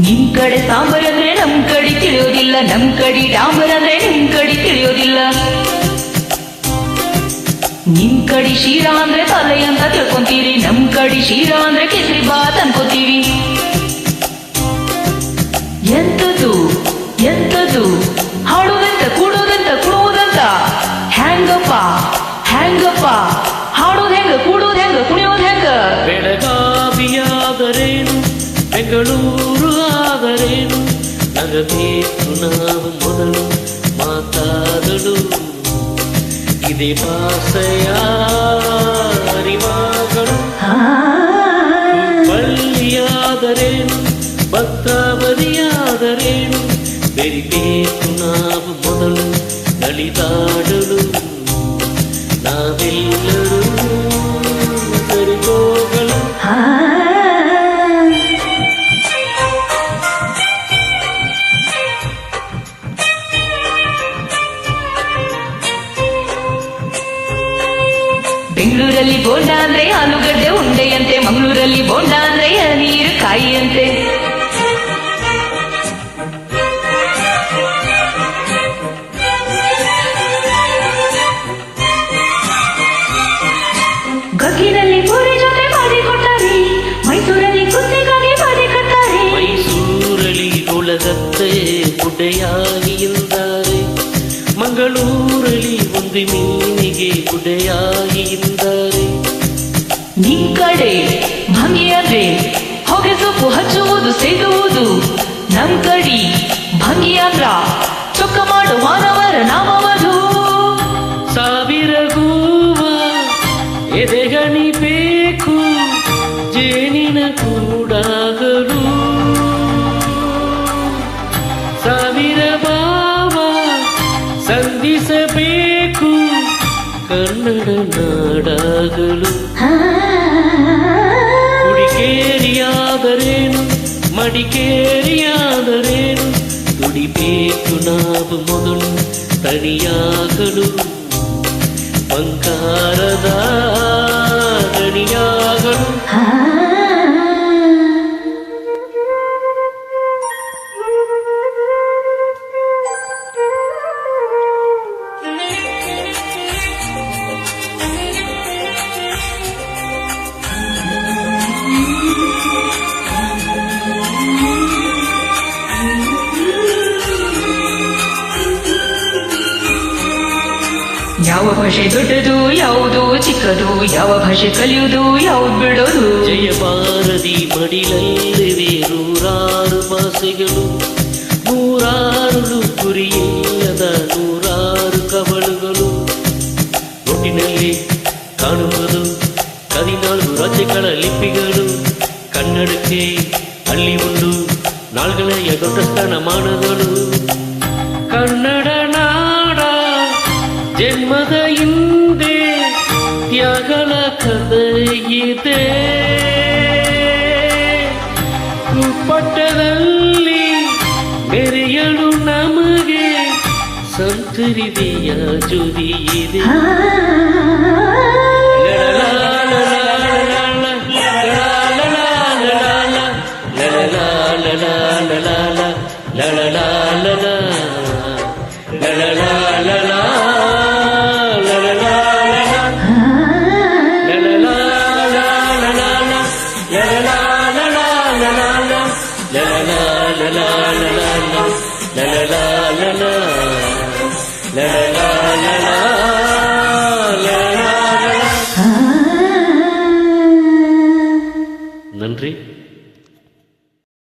ನಿಮ್ ಕಡೆ ಸಾಂಬಾರ್ ಅಂದ್ರೆ ನಮ್ ಕಡೆ ತಿಳಿಯೋದಿಲ್ಲ, ನಮ್ ಕಡೆ ಡಾಂಬರ್ ಅಂದ್ರೆ ನಿಮ್ ಕಡೆ ತಿಳಿಯೋದಿಲ್ಲ. ನಿಮ್ ಕಡೆ ಶೀರಾ ಅಂದ್ರೆ ತಲೆ ಅಂತ ತಿಳ್ಕೊಂತೀರಿ, ನಮ್ ಕಡೆ ಶೀರಾ ಅಂದ್ರೆ ಕೇಸರಿ ಬಾತ್ ಅನ್ಕೋತೀವಿ. ಎಂತದು ಎಂತದು ಹಾಡೋದಂತ ಕೂಡೋದಂತ ಕುಣೋದಂತ, ಹ್ಯಾಂಗಪ್ಪ ಹ್ಯಾಂಗಪ್ಪ ಹಾಡೋದ್ ಹೆಂಗ ಕೂಡೋದ್ ಹೆಂಗ ಕುಣಿಯೋದ್ ಹೆಂಗ. ಬೆಳಗಾವಿಯಾದರೇನು ಬೆಂಗಳೂರು ಆದರೇನು, ನಗಬೇಕು ನಾವು ಮೊದಲು ಮಾತಾಡಲು. ಇದೇ ಭಾಷೆಯ ಅರಿವಾಗಳು. ಬಳ್ಳಿಯಾದರೇನು ಭದ್ರಾವತಿಯಾದರೇನು, ಬೆರಿಬೇಕು ನಾವು ಮೊದಲು ನಲಿದಾಡಲು. ನಾವೆಲ್ಲರೂ ಸರಿಗೋಗಳು. ಬೆಂಗಳೂರಲ್ಲಿ ಬೋಂಡ ಅಂದ್ರೆ ಆಲೂಗಡ್ಡೆ ಉಂಡೆಯಂತೆ, ಮಂಗಳೂರಲ್ಲಿ ಬೋಂಡ ಅಂದ್ರೆ ನೀರು ಕಾಯಿಯಂತೆ. ಗಗ್ಗಿನಲ್ಲಿ ಪೂರಿ ಜೊತೆ ಮಾಡಿ ಕೊಟ್ಟಾರೆ, ಮೈಸೂರಲ್ಲಿ ಕುಸ್ತಿಗಾಗಿ ಮಾಡಿ ಕೊಟ್ಟಾರೆ. ಮೈಸೂರಲ್ಲಿ ಒಳಗತ್ತೆ ಗುಡ್ಡೆಯಾಗಿ ಎಂದರೆ, ಮಂಗಳೂರಲ್ಲಿ ಒಂದು ಮೀನಿಗೆ ಗುಡ್ಡೆಯಾಗಿ ಎಂದರೆ. ನಿಮ್ ಕಡೆ ಭಂಗಿ ಅಂದ್ರೆ ಹೊಗೆ ಸೊಪ್ಪು ಹಚ್ಚುವುದು ಸೇದುವುದು, ನಮ್ ಕಡೆ ಭಂಗಿ ಅಂದ್ರ ಚೊಕ್ಕ ಮಾಡು ಮಾನವರ ನಾಮವಧು. ಸಾವಿರ ಹೂವ ಎದೆಗಣಿಬೇಕು ಜೇನಿನ ಕೂಡಾಗಲು. ಸಾವಿರ ಭಾವ ಸಂಧಿಸಬೇಕು ಕನ್ನಡ ನಾಡಾಗಲು. ಕುಡಿಕೇರಿಯಾದರೇನು ಮಡಿಕೇರಿಯಾದರೇನು, ದುಡಿಬೇಕು ನಾವು ಮೊದಲು ತನಿಯಾಗಲು. ಬಂಗಾರದ ಗಣಿಯಾಗಲು. ಯಾವ ಭಾಷೆ ದೊಡ್ಡದು ಯಾವುದು ಚಿಕ್ಕದು, ಯಾವ ಭಾಷೆ ಕಲಿಯುವುದು ಯಾವುದು ಬಿಡೋದು. ಜಯ ಭಾರತಿ ಮಡಿಲಲ್ಲಿವೆ ನೂರಾರು ಭಾಷೆಗಳು, ನೂರಾರು ಗುರಿಯಿಲ್ಲದ ನೂರಾರು ಕವಳುಗಳು. ಒಟ್ಟಿನಲ್ಲಿ ಕಾಣುವುದು 14 ರಾಜ್ಯಗಳ ಲಿಪಿಗಳು. ಕನ್ನಡಕ್ಕೆ ಅಲ್ಲಿ ಒಂದು ನಾಲ್ಗಳೆಯ ದೊಡ್ಡ ಸ್ಥಾನಮಾನಗಳು. ಕನ್ನಡ ನಾಡ ಜನ್ಮದ ಹಿಂದೆ ತ್ಯಾಗಲ ಕಥೆಯಿದೆ. ಪಟ್ಟದಲ್ಲಿ ಮೆರೆಯಲು ನಮಗೆ ಸಂತರಿದೆಯ ಜೊತೆ ಇದೆ. La la la la